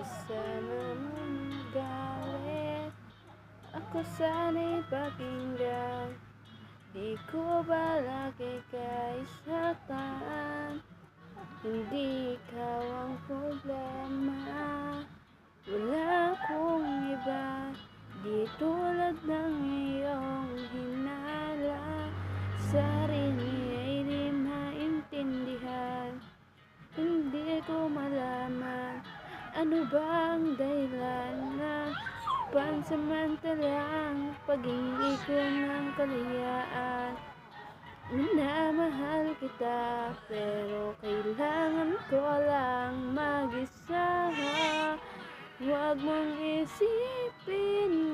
sana magalit. Ako sana'y pakinggan, di ko balak ika'y saktan. Hindi ikaw ang problema, wala akong iba, di tulad ng iyong hinala. Sarili ay di maintindihan, hindi ko malaman ano bang dahilan na pansamantalang pag-ibig ko ng kalayaan. Minamahal kita pero kailangan ko lang mag-isa. Huwag mong isipin